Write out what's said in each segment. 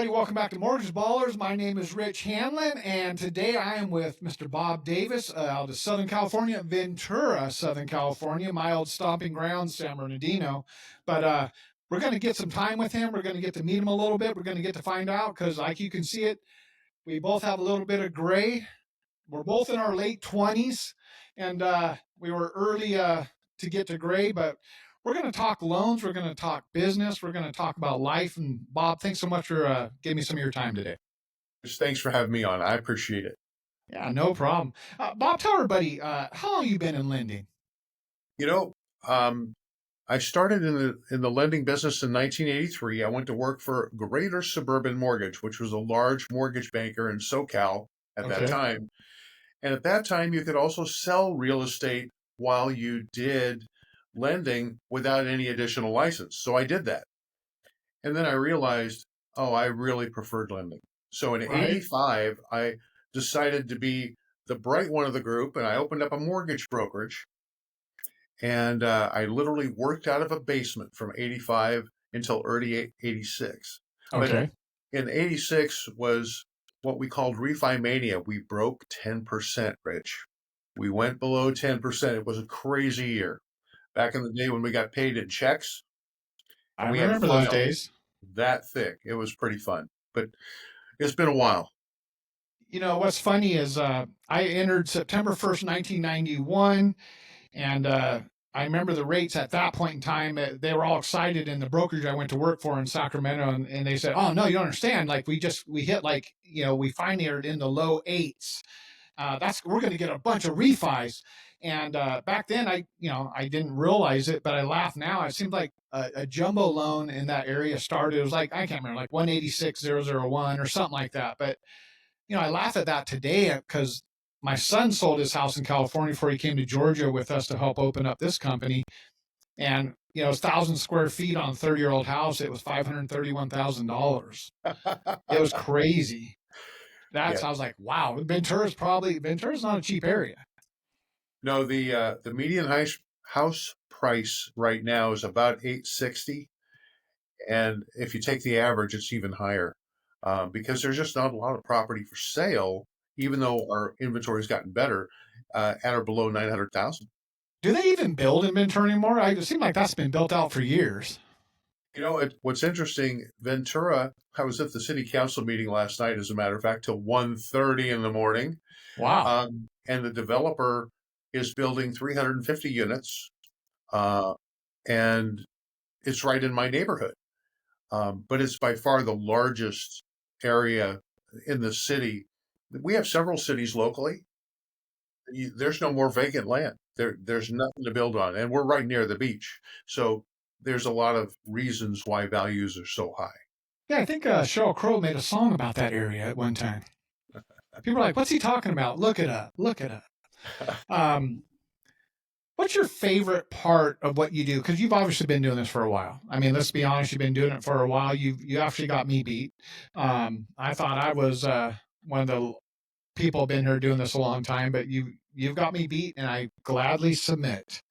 everybody. Welcome back to Mortgage Ballers. My name is Rich Hanlin, and today I am with Mr. Bob Davis out of Southern California, Ventura, Southern California, my old stomping grounds, San Bernardino. But we're going to get some time with him. We're going to get to meet him a little bit. We're going to get to find out because, like you can see it, we both have a little bit of gray. We're both in our late 20s, and we were early to get to gray, but we're going to talk loans. We're going to talk business. We're going to talk about life. And Bob, thanks so much for giving me some of your time today. Thanks for having me on. I appreciate it. Yeah, no problem. Bob, tell everybody, how long have you been in lending? You know, I started in the lending business in 1983. I went to work for Greater Suburban Mortgage, which was a large mortgage banker in SoCal at that time. And at that time, you could also sell real estate while you did lending without any additional license. So I did that. And then I realized, I really preferred lending. So in 85, I decided to be the bright one of the group, and I opened up a mortgage brokerage. And I literally worked out of a basement from 85 until early 86. Okay. But in 86 was what we called refi mania. We broke 10%, Rich. We went below 10%. It was a crazy year. Back in the day when we got paid in checks. I remember those days. That thick. It was pretty fun. But it's been a while. You know, what's funny is I entered September 1st, 1991, and I remember the rates at that point in time. They were all excited in the brokerage I went to work for in Sacramento, and they said, "Oh no, you don't understand. Like we hit like we financed in the low eights. We're going to get a bunch of refis." And back then, I didn't realize it, but I laugh now. It seemed like a jumbo loan in that area started. It was like I can't remember, like 186,001 or something like that. But I laugh at that today because my son sold his house in California before he came to Georgia with us to help open up this company. And, it was 1,000 square feet on a 30-year-old house. It was $531,000. It was crazy. I was like, wow, Ventura's not a cheap area. No, the median house price right now is about $860. And if you take the average, it's even higher. Because there's just not a lot of property for sale, even though our inventory has gotten better, at or below 900,000. Do they even build in Ventura anymore? It seems like that's been built out for years. What's interesting, Ventura, I was at the city council meeting last night, as a matter of fact, till 1:30 in the morning. Wow. And the developer is building 350 units, and it's right in my neighborhood. But it's by far the largest area in the city. We have several cities locally. There's no more vacant land. There's nothing to build on, and we're right near the beach. So there's a lot of reasons why values are so high. Yeah, I think Sheryl Crow made a song about that area at one time. People are like, what's he talking about? Look it up. What's your favorite part of what you do? Because you've obviously been doing this for a while. I mean, let's be honest, you've been doing it for a while. You actually got me beat. I thought I was one of the people been here doing this a long time, but you've got me beat, and I gladly submit.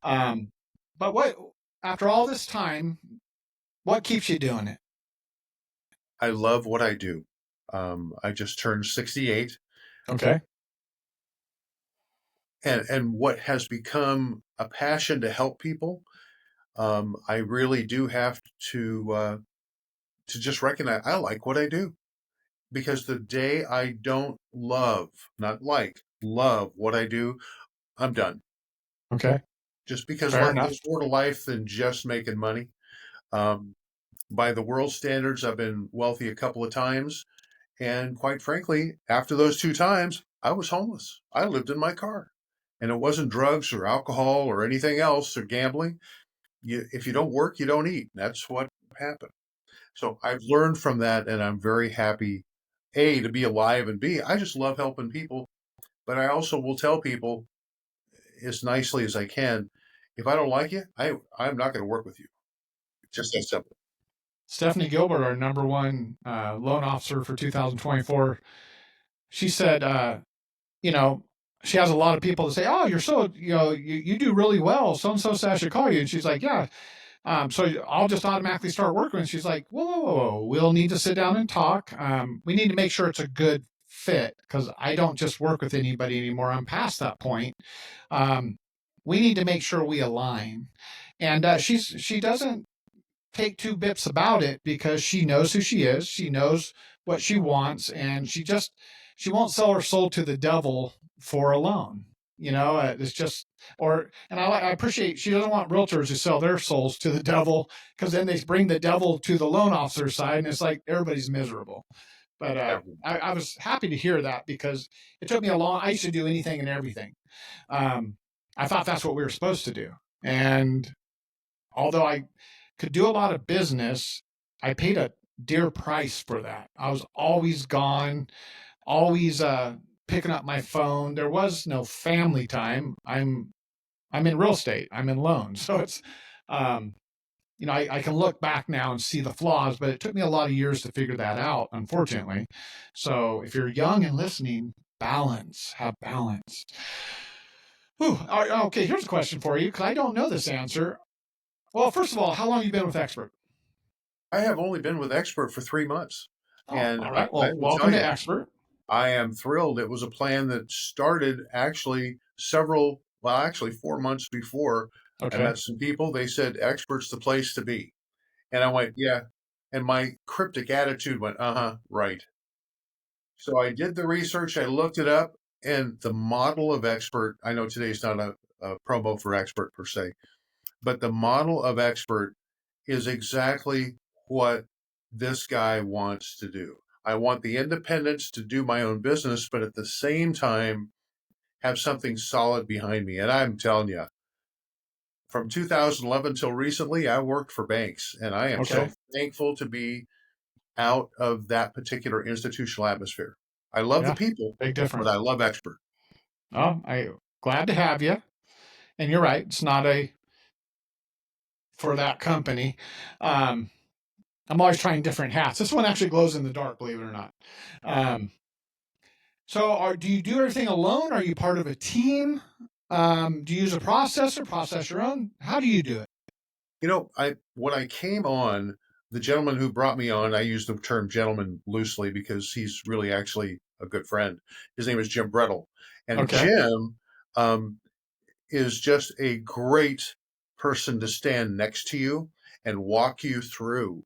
But after all this time, what keeps you doing it? I love what I do. I just turned 68. Okay. And what has become a passion to help people, I really do have to just recognize I like what I do. Because the day I don't love what I do, I'm done. Okay. Just because there's more to life than just making money. By the world standards, I've been wealthy a couple of times. And quite frankly, after those 2 times, I was homeless. I lived in my car. And it wasn't drugs or alcohol or anything else or gambling. If you don't work, you don't eat. That's what happened. So I've learned from that, and I'm very happy, A, to be alive, and B, I just love helping people. But I also will tell people as nicely as I can, if I don't like you, I'm not going to work with you. Just that simple. Stephanie Gilbert, our number one loan officer for 2024, she said, she has a lot of people that say, "Oh, you're so, you do really well. So-and-so said I should call you." And she's like, "Yeah, So I'll just automatically start working. And she's like, whoa, whoa, whoa, whoa, we'll need to sit down and talk. We need to make sure it's a good fit because I don't just work with anybody anymore. I'm past that point. Um, we need to make sure we align. And she doesn't take two bips about it because she knows who she is. She knows what she wants, and she won't sell her soul to the devil for a loan. It's just and I appreciate she doesn't want realtors to sell their souls to the devil because then they bring the devil to the loan officer side, and it's like everybody's miserable. But Yeah. I was happy to hear that because it took me a long. I used to do anything and everything. I thought that's what we were supposed to do, and although I could do a lot of business, I paid a dear price for that. I was always gone, always picking up my phone. There was no family time. I'm in real estate. I'm in loans, so it's um, I can look back now and see the flaws, but it took me a lot of years to figure that out, unfortunately. So if you're young and listening, have balance. Whew. Okay, here's a question for you because I don't know this answer. Well, first of all, how long have you been with Xpert? I have only been with Xpert for 3 months. Oh, And all I, right. I Well, will tell welcome to you, Xpert. I am thrilled. It was a plan that started actually actually 4 months before I Okay. met some people. They said Expert's the place to be. And I went, yeah. And my cryptic attitude went, right. So I did the research, I looked it up, and the model of Xpert, I know today's not a promo for Xpert per se, but the model of Xpert is exactly what this guy wants to do. I want the independence to do my own business, but at the same time, have something solid behind me. And I'm telling you, from 2011 till recently, I worked for banks, and I am so Okay. thankful to be out of that particular institutional atmosphere. I love the Yeah. people, Big but I difference. love Expert. Oh, I glad to have you. And you're right. It's not a for that company. Um, I'm always trying different hats. This one actually glows in the dark, believe it or not. Um, do you do everything alone? Are you part of a team? Do you use a processor, process your own? How do you do it? I when I came on, the gentleman who brought me on, I use the term gentleman loosely because he's really actually a good friend. His name is Jim Brettel, and Okay. Jim um, is just a great person to stand next to you and walk you through.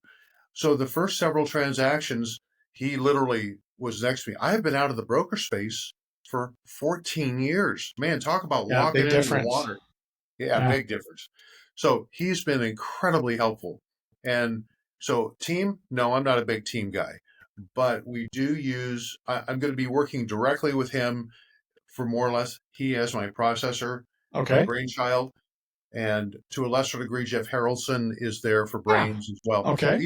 So the first several transactions, he literally was next to me. I have been out of the broker space for 14 years. Man, talk about Yeah. walking Big into the difference. water. Yeah, Yeah. big difference. So he's been incredibly helpful. And so, team, no, I'm not a big team guy, but we do use, I'm going to be working directly with him for more or less. He as my processor, my Okay. brainchild, and to a lesser degree, Jeff Harrelson is there for Yeah. brains as well. Okay.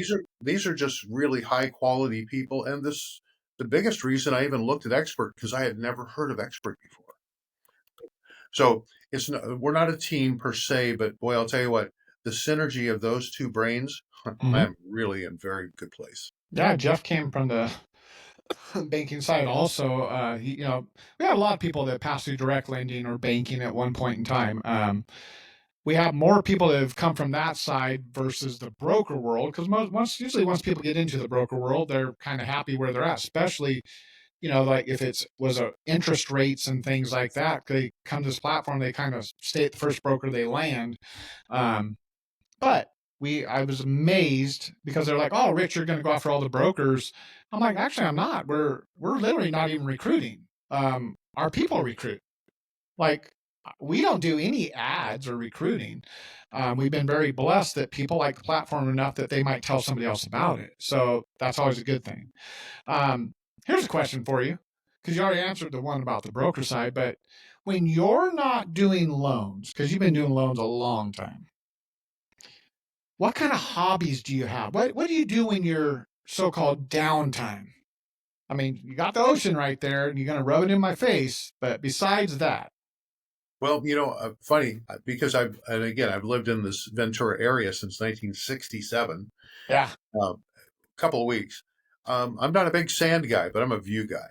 These are just really high quality people, and the biggest reason I even looked at Expert because I had never heard of Expert before. So it's not, we're not a team per se, but boy, I'll tell you what, the synergy of those two brains, Mm-hmm. I'm really in very good place. Yeah. Jeff came from the banking side also. We had a lot of people that passed through direct lending or banking at one point in time. We have more people that have come from that side versus the broker world because once people get into the broker world, they're kind of happy where they're at, especially like if it's was a interest rates and things like that. They come to this platform, they kind of stay at the first broker they land. Um, but I was amazed because they're like, "Oh, Rich, you're going to go after all the brokers." I'm like, "Actually, I'm not. We're literally not even recruiting. Our people recruit. Like, we don't do any ads or recruiting. We've been very blessed that people like the platform enough that they might tell somebody else about it. So that's always a good thing. Um, Here's a question for you, because you already answered the one about the broker side, but when you're not doing loans, because you've been doing loans a long time, what kind of hobbies do you have? What do you do in your so-called downtime? I mean, you got the ocean right there, and you're gonna rub it in my face. But besides that, Well, funny because I've lived in this Ventura area since 1967, yeah, a couple of weeks. I'm not a big sand guy, but I'm a view guy.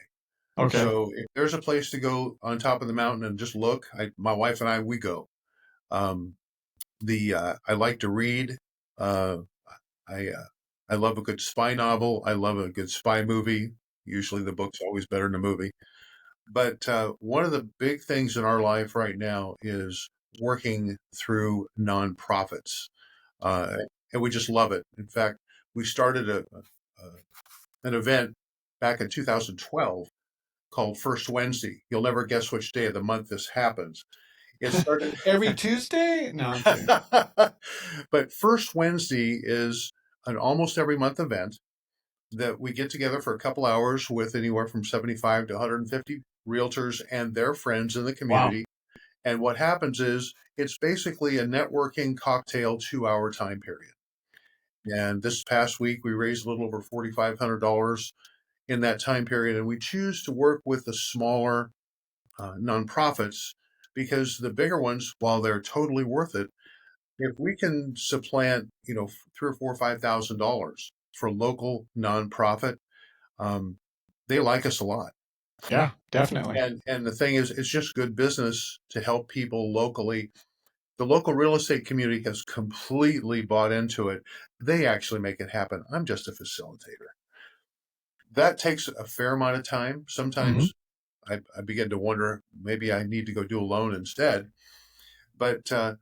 okay, So if there's a place to go on top of the mountain and just look, my wife and I, we go. Um, I like to read. Uh, I I love a good spy novel. I love a good spy movie. Usually, the book's always better than the movie. But one of the big things in our life right now is working through nonprofits, uh, and we just love it. In fact, we started an event back in 2012 called First Wednesday. You'll never guess which day of the month this happens. It started. Every Tuesday? No, I'm kidding. But First Wednesday is an almost every month event that we get together for a couple hours with anywhere from 75 to 150 realtors and their friends in the Wow. community. And what happens is it's basically a networking cocktail 2 hour time period. And this past week, we raised a little over $4,500 in that time period. And we choose to work with the smaller nonprofits because the bigger ones, while they're totally worth it, if we can supplant, three or four, $5,000 for a local nonprofit, um, they like us a lot. Yeah, definitely. And the thing is, it's just good business to help people locally. The local real estate community has completely bought into it. They actually make it happen. I'm just a facilitator. That takes a fair amount of time. Hmm. Sometimes I begin to wonder maybe I need to go do a loan instead. But that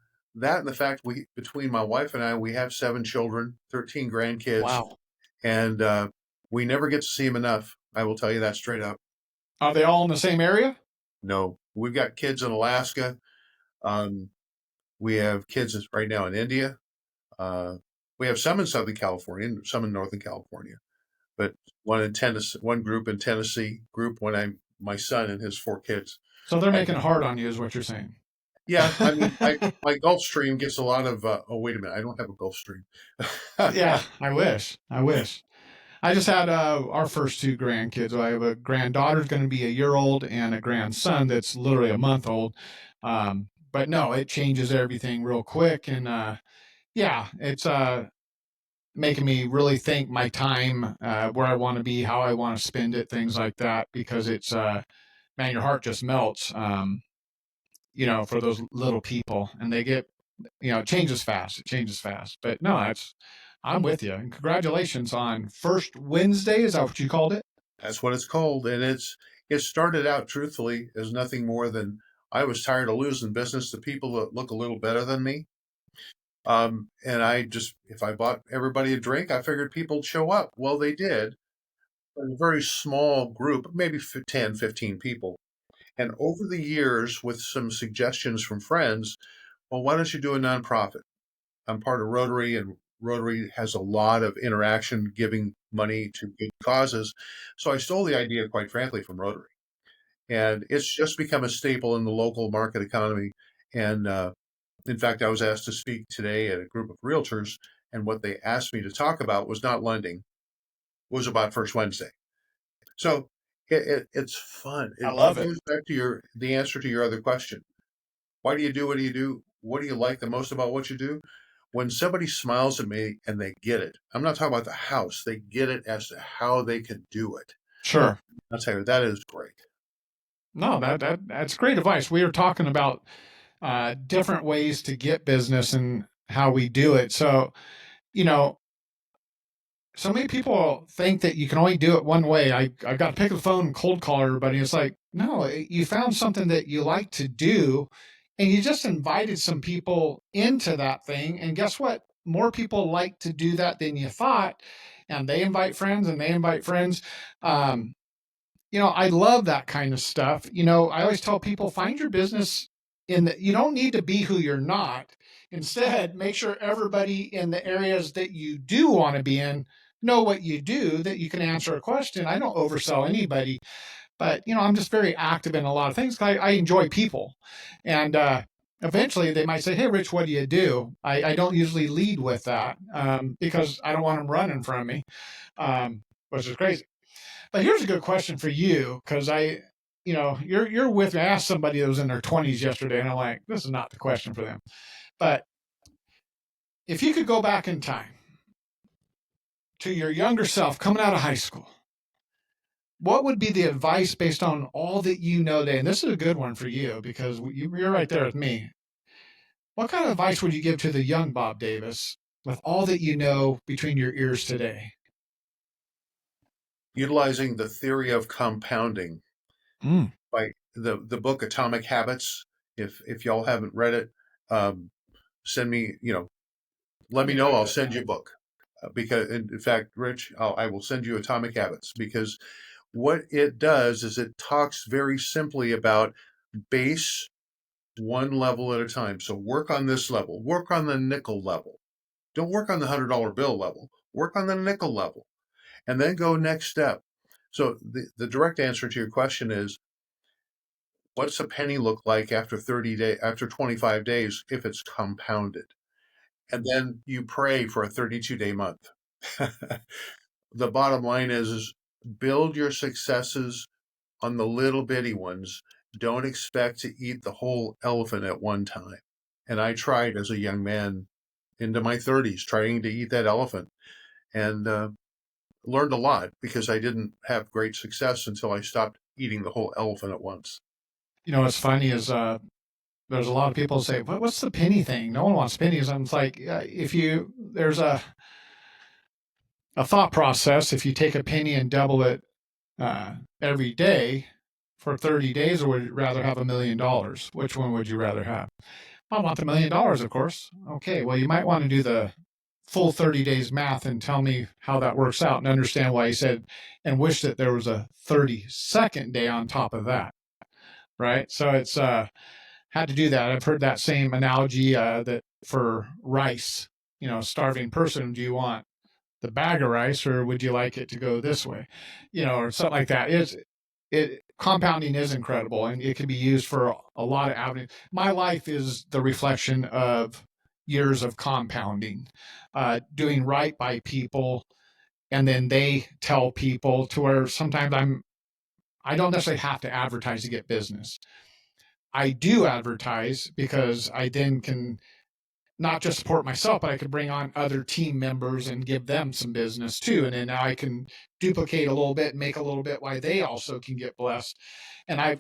and the fact we between my wife and I, we have 7 children, 13 grandkids, Wow. and we never get to see them enough. I will tell you that straight up. Are they all in the same area? No, we've got kids in Alaska. Um, we have kids right now in India. Uh, we have some in Southern California, and some in Northern California. But one in Tennessee, one group in Tennessee, group when I'm my son and his 4 kids. So they're And making it hard on you, is what you're saying. yeah, I mean, my Gulfstream gets a lot of. Oh, wait a minute, I don't have a Gulfstream. Yeah, I wish. I wish. I just had our first two grandkids. I have a granddaughter's going to be a year old and a grandson that's literally a month old. But no, it changes everything real quick. And yeah, it's making me really think my time, where I want to be, how I want to spend it, things like that, because it's, man, your heart just melts, for those little people. And they get, it changes fast. It changes fast. But no, I'm with you. And congratulations on First Wednesday. Is that what you called it? That's what it's called, and it started out truthfully as nothing more than I was tired of losing business to people that look a little better than me. And I just, if I bought everybody a drink, I figured people would show up. Well, they did. But a very small group, maybe 10, 15 people. And over the years, with some suggestions from friends, well, why don't you do a nonprofit? I'm part of Rotary, and Rotary has a lot of interaction giving money to good causes. So I stole the idea, quite frankly, from Rotary. And it's just become a staple in the local market economy. And in fact, I was asked to speak today at a group of realtors, and what they asked me to talk about was not lending, was about First Wednesday. So it's fun. I It all love it. goes back to the answer to your other question. Why do you do what do you do? What do you like the most about what you do? When somebody smiles at me and they get it, I'm not talking about the house. They get it as to how they can do it. Sure. I'll tell you, that is great. No, that's great advice. We were talking about different ways to get business and how we do it. So, you know, so many people think that you can only do it one way. I got to pick up the phone and cold call everybody. It's like, no, you found something that you like to do, and you just invited some people into that thing. And guess what? More people like to do that than you thought, and they invite friends, and they invite friends. Um, I love that kind of stuff. I always tell people find your business in that you don't need to be who you're not. Instead, make sure everybody in the areas that you do want to be in know what you do, that you can answer a question. I don't oversell anybody, but I'm just very active in a lot of things. I enjoy people. And eventually they might say, "Hey, Rich, what do you do?" I don't usually lead with that, because I don't want them running from me, which is crazy. But here's a good question for you, because you're with me. I asked somebody that was in their 20s yesterday, and I'm like, this is not the question for them. But if you could go back in time to your younger self coming out of high school, what would be the advice based on all that you know today? And this is a good one for you because you're right there with me. What kind of advice would you give to the young Bob Davis with all that you know between your ears today? Utilizing the theory of compounding Mm. by the book Atomic Habits. If y'all haven't read it, um, send me, let me know. I'll send you a book. Because in fact, Rich, I will send you Atomic Habits, because what it does is it talks very simply about base one level at a time. So work on this level, work on the nickel level. Don't work on the $100 bill level. Work on the nickel level, and then go next step. So the direct answer to your question is, what's a penny look like after 30 days, after 25 days, if it's compounded? And then you pray for a 32-day month. The bottom line is build your successes on the little bitty ones. Don't expect to eat the whole elephant at one time. And I tried as a young man into my 30s, trying to eat that elephant, and learned a lot, because I didn't have great success until I stopped eating the whole elephant at once. What's funny is there's a lot of people say, "What's the penny thing? No one wants pennies." And it's like, if you there's a thought process. If you take a penny and double it every day for 30 days, or would you rather have $1 million? Which one would you rather have? I want the $1 million, of course. Okay, well, you might want to do the full 30 days math and tell me how that works out and understand why he said, and wish that there was a 32nd day on top of that. Right. So it's had to do that. I've heard that same analogy that for rice, starving person, do you want the bag of rice or would you like it to go this way? Or something like that. It compounding is incredible and it can be used for a lot of avenues. My life is the reflection of years of compounding, doing right by people, and then they tell people to where sometimes I don't necessarily have to advertise to get business. I do advertise because I then can not just support myself, but I could bring on other team members and give them some business too. And then now I can duplicate a little bit, and make a little bit why they also can get blessed. And I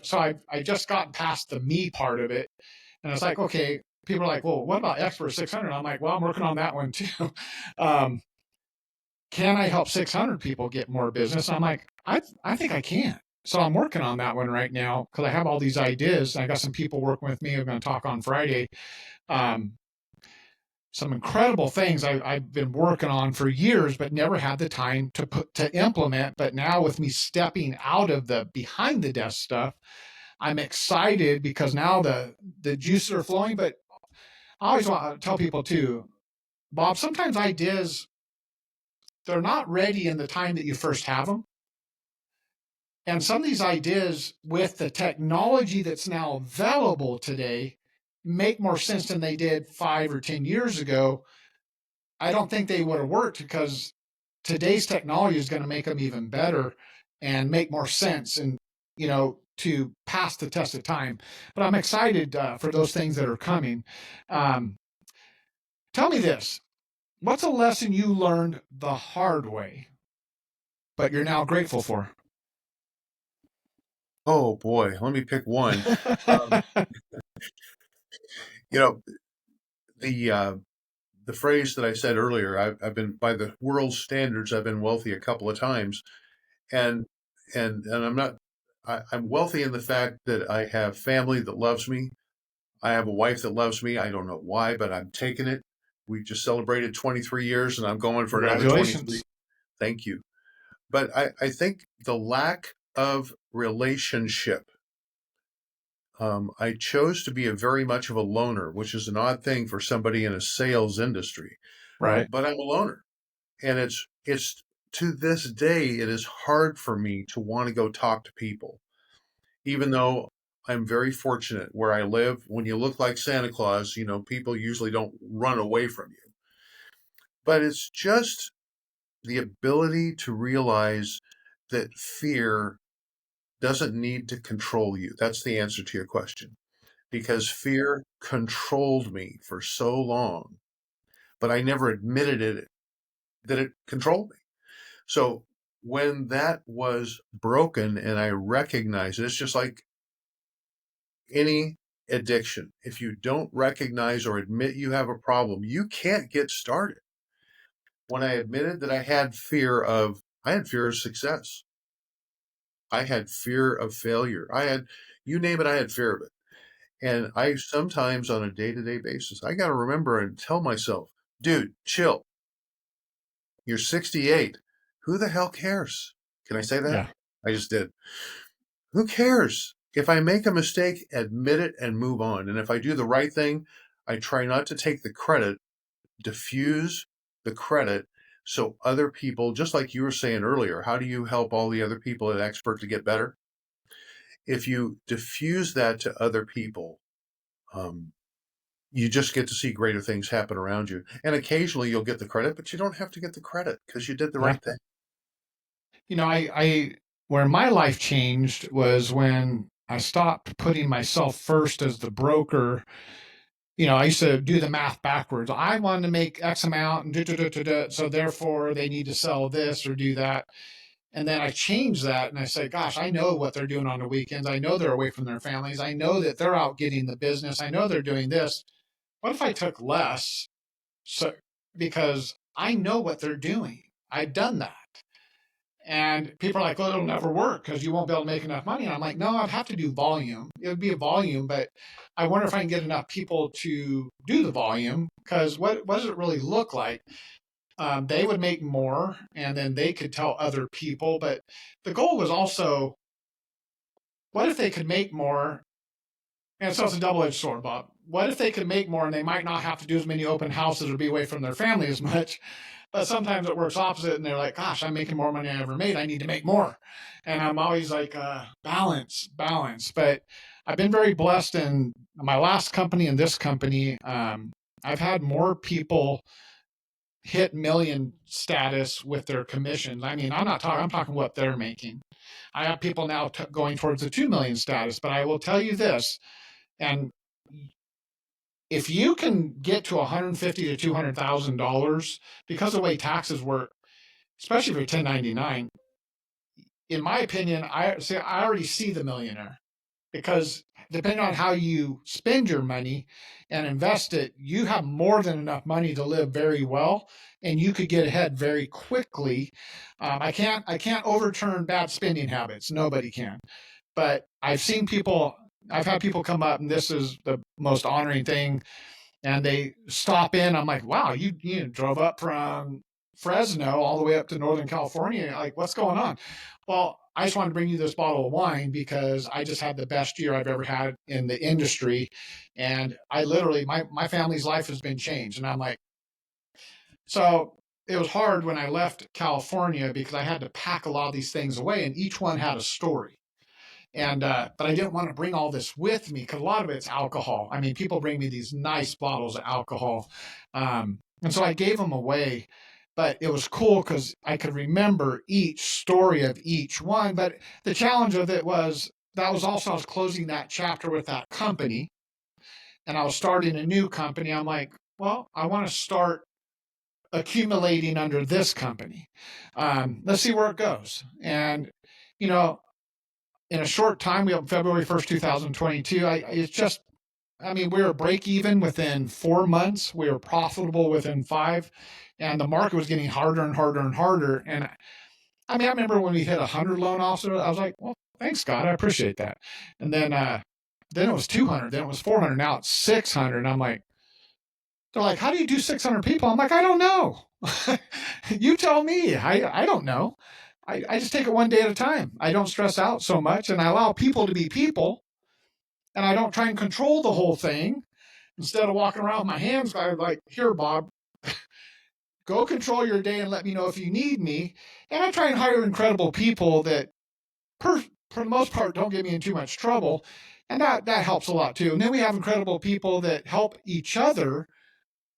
just got past the me part of it. And it's like, okay, people are like, well, what about Xpert 600? I'm like, well, I'm working on that one too. Um, can I help 600 people get more business? I'm like, I think I can. So I'm working on that one right now because I have all these ideas. I got some people working with me. I'm going to talk on Friday. Um, some incredible things I've been working on for years, but never had the time to implement. But now with me stepping out of the behind the desk stuff, I'm excited because now the juices are flowing. But I always want to tell people too, Bob, sometimes ideas, they're not ready in the time that you first have them. And some of these ideas with the technology that's now available today make more sense than they did 5 or 10 years ago. I don't think they would have worked because today's technology is going to make them even better and make more sense and, to pass the test of time. But I'm excited for those things that are coming. Um, Tell me this. What's a lesson you learned the hard way, but you're now grateful for? Oh boy, let me pick one. Um, you know, the phrase that I said earlier, I've been, by the world's standards, I've been wealthy a couple of times, and and I'm not. I'm wealthy in the fact that I have family that loves me. I have a wife that loves me. I don't know why, but I'm taking it. We just celebrated 23 years, and I'm going for another 23. Congratulations. Thank you. But I think the lack of relationship. I chose to be a very much of a loner, which is an odd thing for somebody in a sales industry. Right. But I'm a loner, and it's to this day it is hard for me to want to go talk to people, even though I'm very fortunate where I live. When you look like Santa Claus, people usually don't run away from you. But it's just the ability to realize that fear doesn't need to control you. That's the answer to your question. Because fear controlled me for so long, but I never admitted it, that it controlled me. So when that was broken and I recognized it, it's just like any addiction. If you don't recognize or admit you have a problem, you can't get started. when I admitted that I had fear of success. I had fear of failure. You name it, I had fear of it. And I sometimes on a day-to-day basis, I got to remember and tell myself, dude, chill. You're 68. Who the hell cares? Can I say that? Yeah. I just did. Who cares? If I make a mistake, admit it and move on. And if I do the right thing, I try not to take the credit, diffuse the credit so other people, just like you were saying earlier, how do you help all the other people at Xpert to get better? If you diffuse that to other people, um, you just get to see greater things happen around you. And occasionally you'll get the credit, but you don't have to get the credit because you did the Yeah. right thing. I where my life changed was when I stopped putting myself first as the broker. I used to do the math backwards. I wanted to make X amount and so therefore they need to sell this or do that. And then I changed that and I said, gosh, I know what they're doing on the weekends. I know they're away from their families. I know that they're out getting the business. I know they're doing this. What if I took less? So because I know what they're doing. I've done that. And people are like, well, it'll never work because you won't be able to make enough money. And I'm like, no, I'd have to do volume. It would be a volume, but I wonder if I can get enough people to do the volume because what does it really look like? They would make more and then they could tell other people. But the goal was also, what if they could make more? And so it's a double edged sword, Bob. What if they could make more and they might not have to do as many open houses or be away from their family as much? But sometimes it works opposite, and they're like, "Gosh, I'm making more money than I ever made. I need to make more." And I'm always like, "Balance, balance." But I've been very blessed in my last company and this company. I've had more people hit million status with their commissions. I mean, I'm not talking. I'm talking what they're making. I have people now going towards the 2 million status. But I will tell you this, and if you can get to 150 to $200,000 because of the way taxes work, especially for 1099, in my opinion, I already see the millionaire because depending on how you spend your money and invest it, you have more than enough money to live very well, and you could get ahead very quickly. I can't overturn bad spending habits. Nobody can, but I've seen people. I've had people come up, and this is the most honoring thing, and they stop in. I'm like, wow, you drove up from Fresno all the way up to Northern California. Like, what's going on? Well, I just wanted to bring you this bottle of wine because I just had the best year I've ever had in the industry. And I literally, my family's life has been changed. And I'm like, so it was hard when I left California because I had to pack a lot of these things away and each one had a story. And but I didn't want to bring all this with me because a lot of it's alcohol. I mean, people bring me these nice bottles of alcohol, and so I gave them away. But it was cool because I could remember each story of each one. But the challenge of it was that was also I was closing that chapter with that company, and I was starting a new company. I'm like, well, I want to start accumulating under this company. Let's see where it goes. And you know, in a short time, we opened February 1st, 2022. It's just, I mean, we were break even within 4 months. We were profitable within five, and the market was getting harder and harder and harder. And I mean, I remember when we hit 100 loan officers, I was like, well, thanks, God, I appreciate that. And then it was 200, then it was 400, now it's 600. And I'm like, they're like, how do you do 600 people? I'm like, I don't know. You tell me. I don't know. I just take it one day at a time. I don't stress out so much and I allow people to be people and I don't try and control the whole thing. Instead of walking around with my hands, I'm like, here, Bob, go control your day and let me know if you need me. And I try and hire incredible people that, for the most part, don't get me in too much trouble. And that helps a lot too. And then we have incredible people that help each other,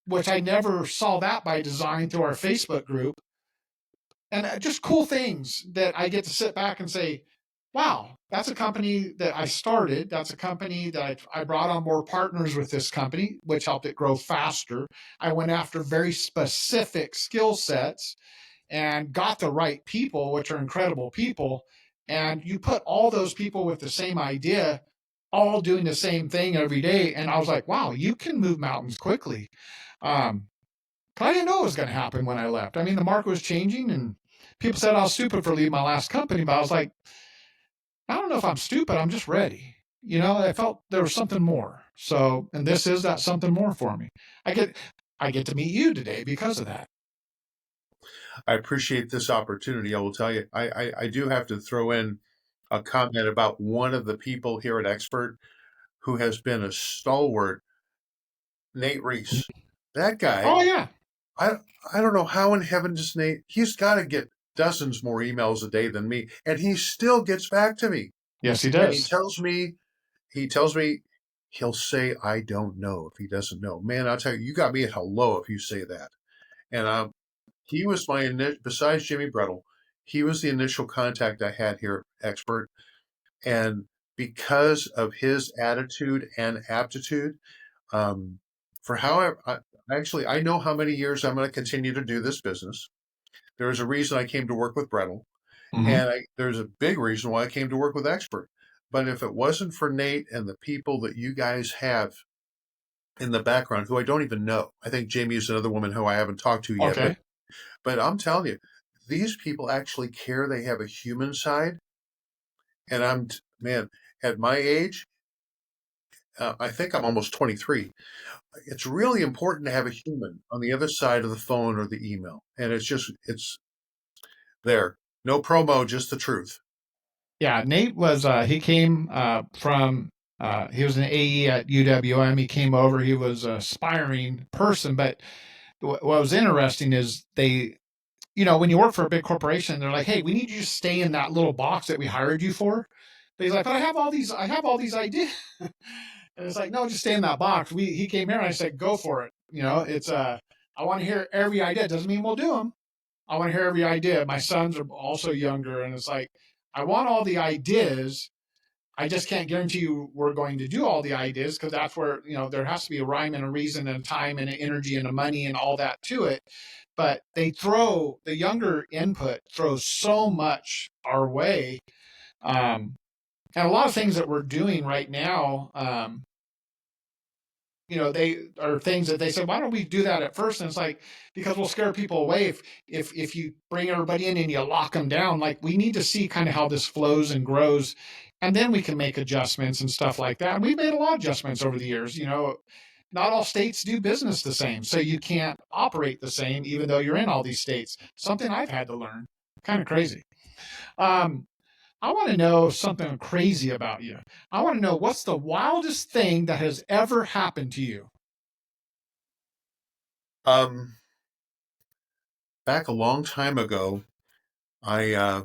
which I never saw that by design through our Facebook group. And just cool things that I get to sit back and say, wow, that's a company that I started. That's a company that I brought on more partners with this company, which helped it grow faster. I went after very specific skill sets and got the right people, which are incredible people. And you put all those people with the same idea, all doing the same thing every day. And I was like, wow, you can move mountains quickly. Um, 'Cause I didn't know it was going to happen when I left. I mean, the market was changing, and people said I was stupid for leaving my last company, but I was like, I don't know if I'm stupid. I'm just ready. I felt there was something more. So, and this is that something more for me. I get, I get to meet you today because of that. I appreciate this opportunity. I will tell you, I do have to throw in a comment about one of the people here at Expert who has been a stalwart, Nate Reese. That guy, Oh yeah, I I don't know how in heaven does Nate, he's got to get dozens more emails a day than me, and he still gets back to me. yes he And does. he tells me he'll say I don't know if he doesn't know. Man, I'll tell you, you got me at hello if you say that. And he was besides Jimmy Brettle, he was the initial contact I had here at Expert. And because of his attitude and aptitude, um, for however, actually, I know how many years I'm going to continue to do this business. There's a reason I came to work with Brettle, Mm-hmm. and there's a big reason why I came to work with Expert. But if it wasn't for Nate and the people that you guys have in the background, who I don't even know, I think Jamie is another woman who I haven't talked to yet, Okay. but I'm telling you, these people actually care. They have a human side, and man, at my age, I think I'm almost 23. It's really important to have a human on the other side of the phone or the email, and it's there. No promo, just the truth. Yeah, Nate was he came from he was an AE at UWM. He came over. He was an aspiring person, but what was interesting is they, when you work for a big corporation, they're like, "Hey, we need you to stay in that little box that we hired you for." But he's like, "But I have all these ideas," and it's like, "No, just stay in that box." He came here and I said, "Go for it." It's I want to hear every idea. It doesn't mean we'll do them. I want to hear every idea. My sons are also younger, and it's like, I want all the ideas. I just can't guarantee you we're going to do all the ideas because that's where, there has to be a rhyme and a reason and a time and an energy and a money and all that to it. But the younger input throws so much our way. And a lot of things that we're doing right now, they are things that they said, why don't we do that at first? And it's like, because we'll scare people away if you bring everybody in and you lock them down. Like, we need to see kind of how this flows and grows, and then we can make adjustments and stuff like that. And we've made a lot of adjustments over the years. Not all states do business the same, so you can't operate the same, even though you're in all these states. Something I've had to learn. Kind of crazy. Um, I want to know something crazy about you. I want to know, what's the wildest thing that has ever happened to you? Um, Back a long time ago, I uh,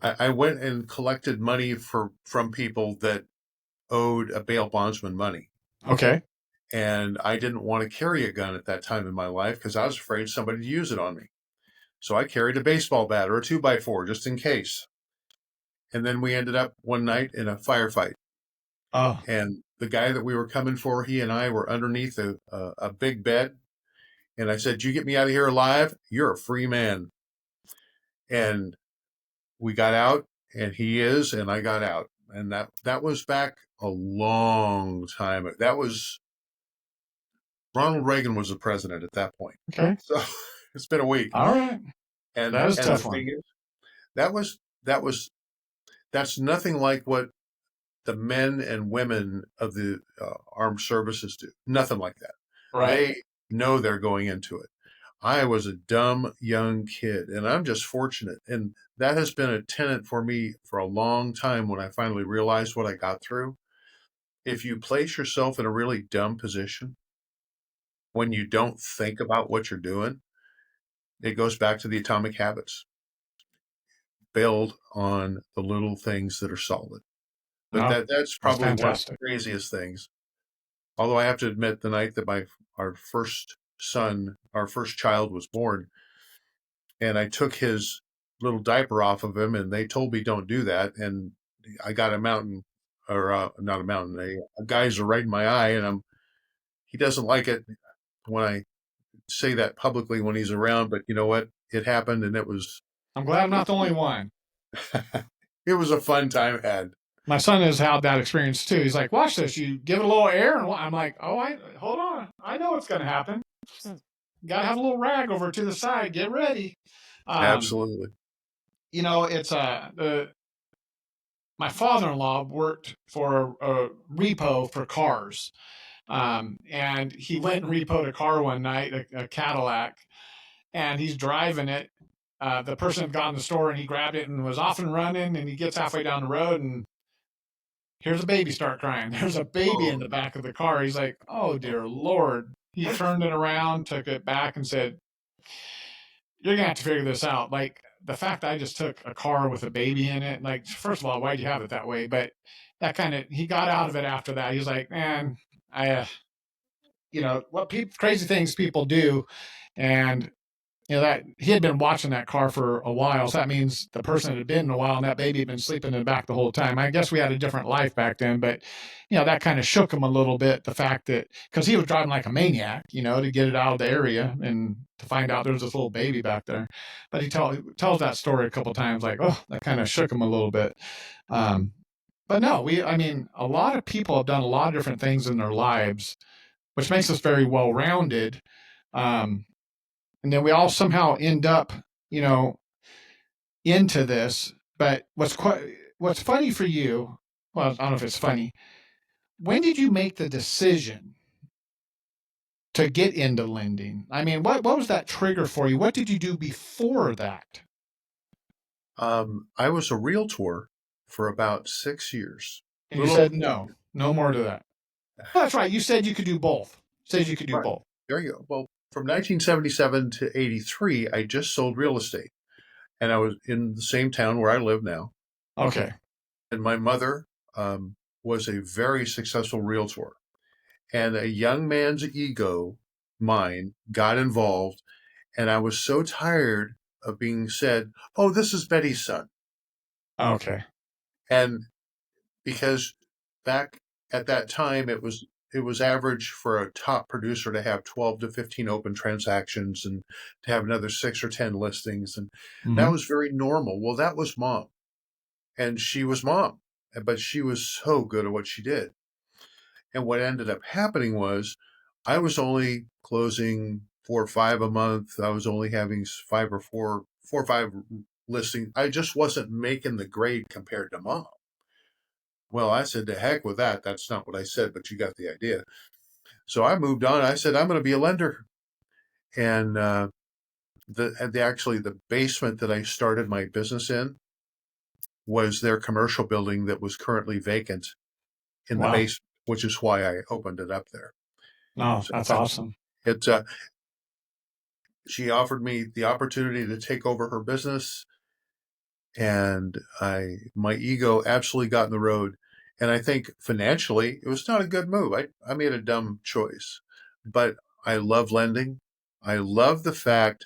I went and collected money from people that owed a bail bondsman money, Okay. and I didn't want to carry a gun at that time in my life because I was afraid somebody would use it on me. So I carried a baseball bat or a 2x4 just in case. And then we ended up one night in a firefight. Oh, And the guy that we were coming for, he and I were underneath a big bed. And I said, "You get me out of here alive, you're a free man." And we got out, and he is, and I got out. And that was back a long time. That was Ronald Reagan was the president at that point. okay. So it's been a week. All right. And That is a and the tough thing one. is, that was that was that's nothing like what the men and women of the armed services do. Nothing like that. Right. They know they're going into it. I was a dumb young kid, and I'm just fortunate. And that has been a tenet for me for a long time when I finally realized what I got through. If you place yourself in a really dumb position when you don't think about what you're doing, it goes back to the atomic habits. Build on the little things that are solid. But No, that's that's probably one of the fantastic. craziest things. Although I have to admit, the night that our first child was born, and I took his little diaper off of him, and they told me don't do that, and I got a mountain, or not a mountain, a geyser right in my eye, and he doesn't like it when I say that publicly when he's around. But you know what? It happened, and I'm glad I'm it not the only one. it was a fun time had. My son has had that experience too. He's like, watch this. You give it a little air, and I'm like, oh, hold on. I know what's going to happen. Got to have a little rag over to the side. Get ready. Um, Absolutely. it's my father-in-law worked for a repo for cars. And he went and repoed a car one night, a Cadillac, and he's driving it. The person had gone to the store and he grabbed it and was off and running. And he gets halfway down the road and here's a baby start crying. There's a baby in Oh, the back of the car. He's like, oh, dear Lord. He turned it around, took it back, and said, you're going to have to figure this out. Like, the fact that I just took a car with a baby in it, like, first of all, why'd you have it that way? But that kind of, he got out of it after that. He was like, man, what crazy things people do. And that he had been watching that car for a while. So that means the person had been in a while and that baby had been sleeping in the back the whole time. I guess we had a different life back then, but that kind of shook him a little bit. The fact that, cause he was driving like a maniac, to get it out of the area and to find out there's this little baby back there. But he tells that story a couple of times, like, oh, that kind of shook him a little bit. But no, a lot of people have done a lot of different things in their lives, which makes us very well rounded. Um, and then we all somehow end up, you know, into this. But what's funny for you? Well, I don't know if it's funny. When did you make the decision to get into lending? I mean, what was that trigger for you? What did you do before that? I was a realtor for about 6 years. And you said no more to that. Oh, that's right. You said you could do both. Said you could do Right. both. There you go. Well, from 1977 to 83, I just sold real estate. And I was in the same town where I live now. Okay. And my mother was a very successful realtor. And a young man's ego, mine, got involved. And I was so tired of being said, oh, this is Betty's son. Okay. And because back at that time, it was average for a top producer to have 12 to 15 open transactions and to have another 6 or 10 listings. And that Mm-hmm. was very normal. Well, that was mom. And she was mom, but she was so good at what she did. And what ended up happening was I was only closing 4 or 5 a month. I was only having four or five listings. I just wasn't making the grade compared to mom. Well, I said, to heck with that. That's not what I said, but you got the idea. So I moved on. I said, I'm going to be a lender. And actually, the basement that I started my business in was their commercial building that was currently vacant in the Wow. basement, which is why I opened it up there. No, So that's awesome. it, she offered me the opportunity to take over her business, and my ego absolutely got in the road. And I think financially, it was not a good move. I made a dumb choice, but I love lending. I love the fact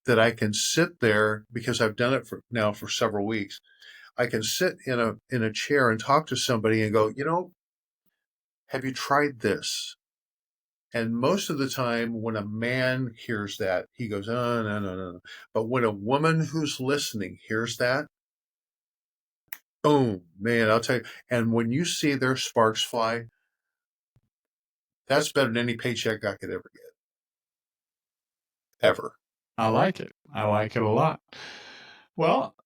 that I can sit there because I've done it for several weeks. I can sit in a chair and talk to somebody and go, have you tried this? And most of the time, when a man hears that, he goes, oh, no, no, no. But when a woman who's listening hears that, boom, man, I'll tell you. And when you see their sparks fly, that's better than any paycheck I could ever get, ever. I like it. I like it a lot. Well,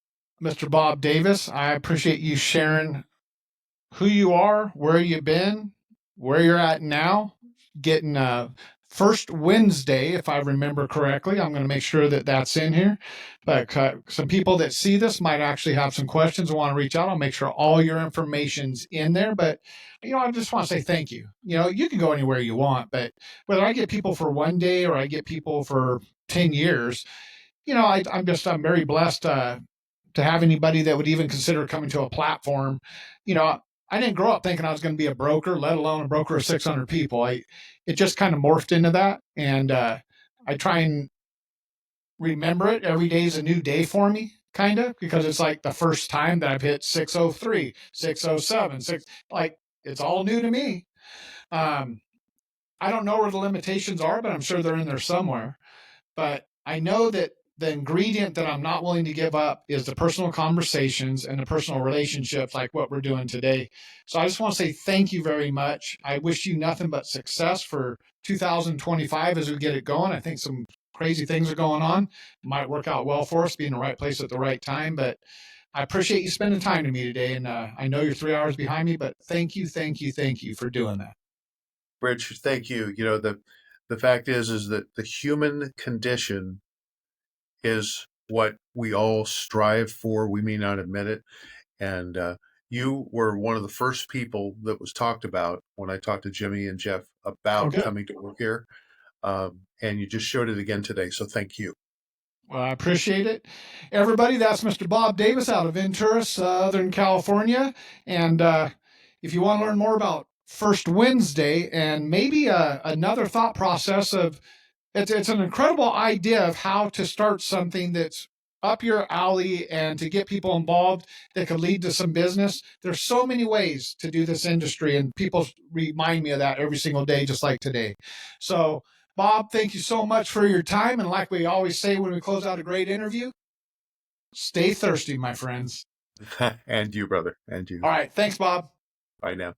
Mr. Bob Davis, I appreciate you sharing who you are, where you've been, where you're at now, getting first Wednesday, if I remember correctly. I'm going to make sure that that's in here. But some people that see this might actually have some questions and want to reach out. I'll make sure all your information's in there. But, I just want to say thank you. You can go anywhere you want, but whether I get people for one day or I get people for 10 years, I'm very blessed to have anybody that would even consider coming to a platform. I didn't grow up thinking I was going to be a broker, let alone a broker of 600 people. It just kind of morphed into that, and I try and remember it. Every day is a new day for me, kind of, because it's like the first time that I've hit 603, 607, like it's all new to me. Um, I don't know where the limitations are, but I'm sure they're in there somewhere. But I know that the ingredient that I'm not willing to give up is the personal conversations and the personal relationships like what we're doing today. So I just want to say thank you very much. I wish you nothing but success for 2025 as we get it going. I think some crazy things are going on. It might work out well for us, be in the right place at the right time. But I appreciate you spending time to me today. And I know you're 3 hours behind me, but thank you, thank you, thank you for doing that. Rich, thank you. The fact is that the human condition is what we all strive for. We may not admit it. And you were one of the first people that was talked about when I talked to Jimmy and Jeff about Okay. coming to work here. And you just showed it again today. So thank you. Well, I appreciate it. Everybody, that's Mr. Bob Davis out of Ventura, Southern California. And if you want to learn more about First Wednesday and maybe another thought process of it's an incredible idea of how to start something that's up your alley and to get people involved that could lead to some business. There's so many ways to do this industry, and people remind me of that every single day, just like today. So, Bob, thank you so much for your time. And like we always say when we close out a great interview, stay thirsty, my friends. And you, brother. And you. All right. Thanks, Bob. Bye now.